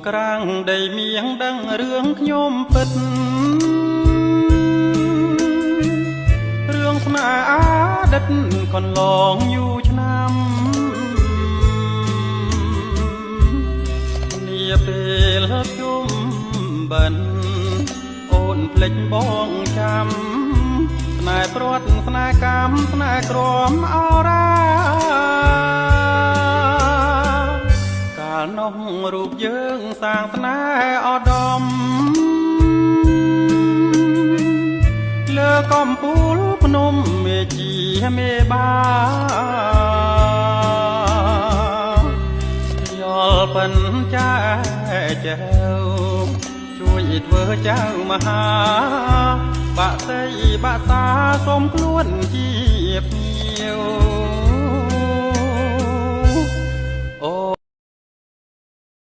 ក្រាំងដីមៀងដឹងរឿងខ្ញុំពិតរឿងស្នេហ៍អតីតកន្លងយូរឆ្នាំនាពេលខ្ញុំបិនអូនភ្លេចបងចាំស្នេហ៍ព្រាត់ស្នេហ៍កម្មស្នេហ៍ក្រមអរាកាលនោះរូបយើងសាងស្នេហ៍ឧត្តមលើកំពូលភ្នំមេជាមេបាយល់ពិនចាចៅជួយធ្វើចៅមហាបាក់សីបាក់សាសូមខ្លួនជាភ្ញៀវ